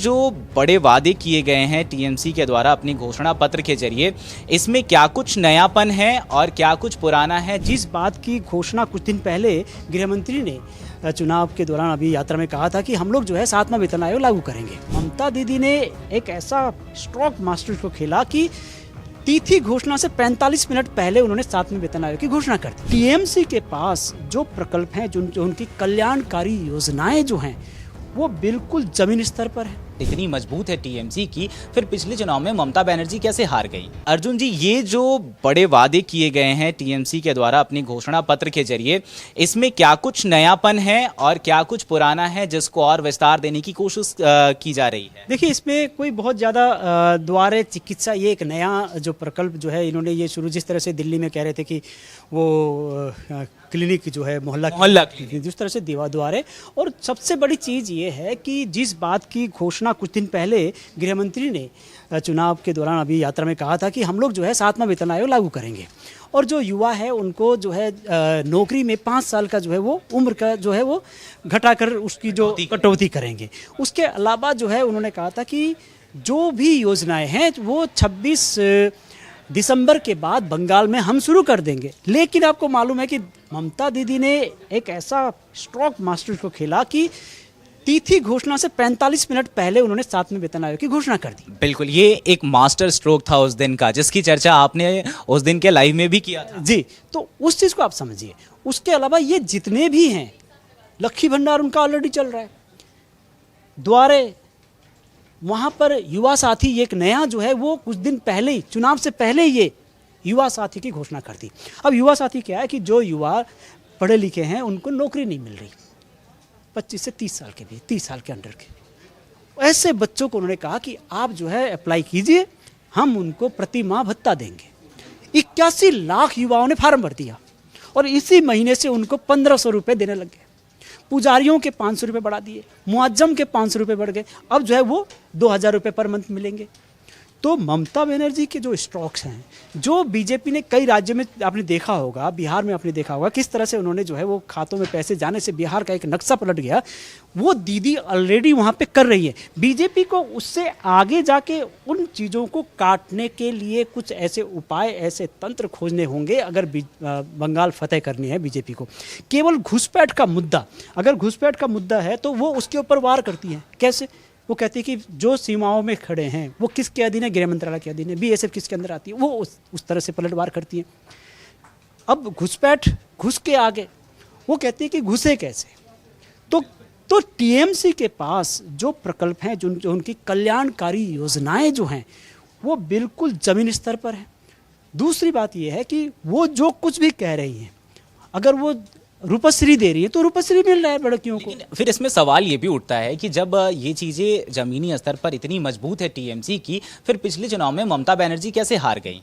जो बड़े वादे किए गए हैं टीएमसी के द्वारा अपनी घोषणा पत्र के जरिए, इसमें क्या कुछ नयापन है और क्या कुछ पुराना है? जिस बात की घोषणा कुछ दिन पहले गृह मंत्री ने चुनाव के दौरान अभी यात्रा में कहा था कि हम लोग जो है 7वां वेतन आयोग लागू करेंगे। ममता दीदी ने एक ऐसा स्ट्रोक मास्टर को खेला कि तिथि घोषणा से 45 मिनट पहले उन्होंने 7वें वेतन आयोग की घोषणा कर दी। टीएमसी के पास जो प्रकल्प हैं, जो उनकी कल्याणकारी योजनाएं जो हैं, वो बिल्कुल जमीन स्तर पर है। इतनी मजबूत है टीएमसी की, फिर पिछले चुनाव में ममता बनर्जी कैसे हार गई? अर्जुन जी, ये जो बड़े वादे किए गए हैं टीएमसी के द्वारा अपनी घोषणा पत्र के जरिए, इसमें क्या कुछ नयापन है और क्या कुछ पुराना है जिसको और विस्तार देने की कोशिश की जा रही है? देखिए, इसमें कोई बहुत ज़्यादा द्वारे चिकित्सा, ये एक नया जो प्रकल्प जो है इन्होंने ये शुरू, जिस तरह से दिल्ली में कह रहे थे कि वो क्लिनिक जो है मोहल्ला क्लिनिक, जिस तरह से द्वारे। और सबसे बड़ी चीज़ ये है कि जिस बात की घोषणा कुछ दिन पहले गृह मंत्री ने चुनाव के दौरान अभी यात्रा में कहा था कि हम लोग जो है 7वां वेतन आयोग लागू करेंगे और जो युवा है उनको जो है नौकरी में 5 साल का जो है वो उम्र का जो है वो घटाकर उसकी जो कटौती करेंगे। उसके अलावा जो है उन्होंने कहा था कि जो भी योजनाएं हैं वो 26 दिसंबर के बाद बंगाल में हम शुरू कर देंगे। लेकिन आपको मालूम है कि ममता दीदी ने एक ऐसा स्ट्रोक मास्टर को खेला कि तिथि घोषणा से 45 मिनट पहले उन्होंने 7वें वेतन आयोग की घोषणा कर दी। बिल्कुल, ये एक मास्टर स्ट्रोक था उस दिन का, जिसकी चर्चा आपने उस दिन के लाइव में भी किया था। जी, तो उस चीज़ को आप समझिए। उसके अलावा ये जितने भी हैं, लक्ष्मी भंडार उनका ऑलरेडी चल रहा है, द्वारे वहाँ पर युवा साथी एक नया जो है वो कुछ दिन पहले ही, चुनाव से पहले ही ये युवा साथी की घोषणा कर दी। अब युवा साथी क्या है कि जो युवा पढ़े लिखे हैं उनको नौकरी नहीं मिल रही, 25 से 30 साल के भी, 30 साल के अंडर के ऐसे बच्चों को उन्होंने कहा कि आप जो है अप्लाई कीजिए, हम उनको प्रति माह भत्ता देंगे। 81 लाख युवाओं ने फार्म भर दिया और इसी महीने से उनको 1500 रुपये देने लग गए। पुजारियों के 500 रुपये बढ़ा दिए, मुआज्जम के 500 रुपये बढ़ गए, अब जो है वो 2000 रुपये पर मंथ मिलेंगे। तो ममता बनर्जी के जो स्ट्रोक्स हैं, जो बीजेपी ने कई राज्यों में आपने देखा होगा, बिहार में आपने देखा होगा किस तरह से उन्होंने जो है वो खातों में पैसे जाने से बिहार का एक नक्शा पलट गया, वो दीदी ऑलरेडी वहाँ पे कर रही है। बीजेपी को उससे आगे जाके उन चीज़ों को काटने के लिए कुछ ऐसे उपाय, ऐसे तंत्र खोजने होंगे अगर बंगाल फतेह करनी है बीजेपी को। केवल घुसपैठ का मुद्दा, अगर घुसपैठ का मुद्दा है तो वो उसके ऊपर वार करती है। कैसे? वो कहती है कि जो सीमाओं में खड़े हैं वो किसके अधीन है? गृह मंत्रालय के अधीन है। बीएसएफ किसके अंदर आती है? वो उस तरह से पलटवार करती है। अब घुसपैठ, घुस के आगे वो कहती है कि घुसे कैसे? तो टीएमसी के पास जो प्रकल्प हैं, जो उनकी कल्याणकारी योजनाएं जो हैं, वो बिल्कुल जमीन स्तर पर है। दूसरी बात ये है कि वो जो कुछ भी कह रही हैं, अगर वो रूपश्री दे रही है तो रूपश्री मिल रहा है लड़कियों को। फिर इसमें सवाल ये भी उठता है कि जब ये चीज़ें जमीनी स्तर पर इतनी मजबूत है टीएमसी की, फिर पिछले चुनाव में ममता बनर्जी कैसे हार गई?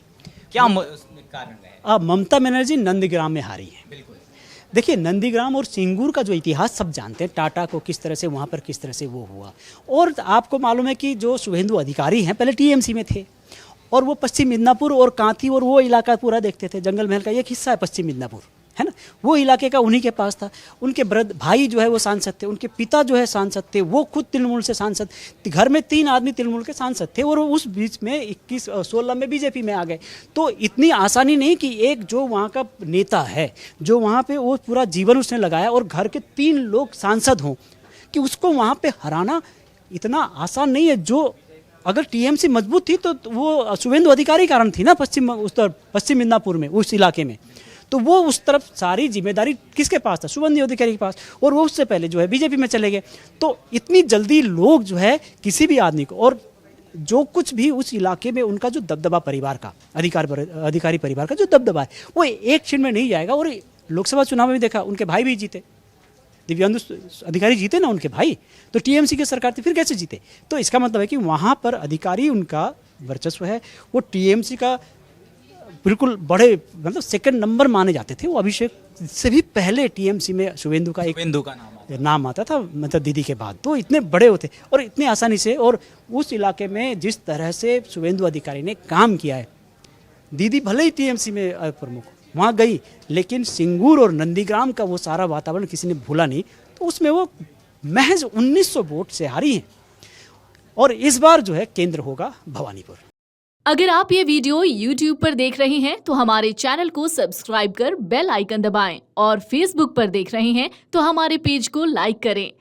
क्या कारण रहे? ममता बनर्जी नंदीग्राम में हारी है। बिल्कुल। देखिए, नंदीग्राम और सिंगूर का जो इतिहास सब जानते हैं, टाटा को किस तरह से वहाँ पर किस तरह से वो हुआ। और आपको मालूम है कि जो शुभेंदु अधिकारी हैं पहले टीएमसी में थे और वो पश्चिम मिदनापुर और कांती और वो इलाका पूरा देखते थे। जंगल महल का एक हिस्सा है पश्चिम मिदनापुर, है ना, वो इलाके का उन्हीं के पास था। उनके भाई जो है वो सांसद थे, उनके पिता जो है सांसद थे, वो खुद तृणमूल से सांसद, घर में 3 आदमी तृणमूल के सांसद थे और उस बीच में 21-16 में बीजेपी में आ गए। तो इतनी आसानी नहीं कि एक जो वहाँ का नेता है, जो वहाँ पे वो पूरा जीवन उसने लगाया और घर के 3 लोग सांसद हों, कि उसको वहाँ पे हराना इतना आसान नहीं है। जो अगर टीएमसी मजबूत थी तो वो शुभेंदु अधिकारी कारण थी ना, पश्चिम मिदनापुर में, उस इलाके में। तो वो उस तरफ सारी जिम्मेदारी किसके पास था? शुभेंदु अधिकारी के पास, और वो उससे पहले जो है बीजेपी में चले गए। तो इतनी जल्दी लोग जो है किसी भी आदमी को, और जो कुछ भी उस इलाके में उनका जो दबदबा परिवार का, अधिकारी परिवार का जो दबदबा है, वो एक क्षण में नहीं जाएगा। और लोकसभा चुनाव में भी देखा, उनके भाई भी जीते, दिव्यांशु अधिकारी जीते ना उनके भाई, तो टीएमसी की सरकार थी, फिर कैसे जीते? तो इसका मतलब है कि वहाँ पर अधिकारी उनका वर्चस्व है। वो टीएमसी का बिल्कुल बड़े, मतलब सेकंड नंबर माने जाते थे। वो अभिषेक से भी पहले टीएमसी में शुभेंदु का नाम आता था, मतलब दीदी के बाद। तो इतने बड़े होते और इतने आसानी से, और उस इलाके में जिस तरह से शुभेंदु अधिकारी ने काम किया है, दीदी भले ही टीएमसी में प्रमुख वहाँ गई, लेकिन सिंगूर और नंदीग्राम का वो सारा वातावरण किसी ने भूला नहीं। तो उसमें वो महज 1900 वोट से हारी हैं। और इस बार जो है केंद्र होगा भवानीपुर। अगर आप ये वीडियो YouTube पर देख रहे हैं तो हमारे चैनल को सब्सक्राइब कर बेल आइकन दबाएं और Facebook पर देख रहे हैं तो हमारे पेज को लाइक करें।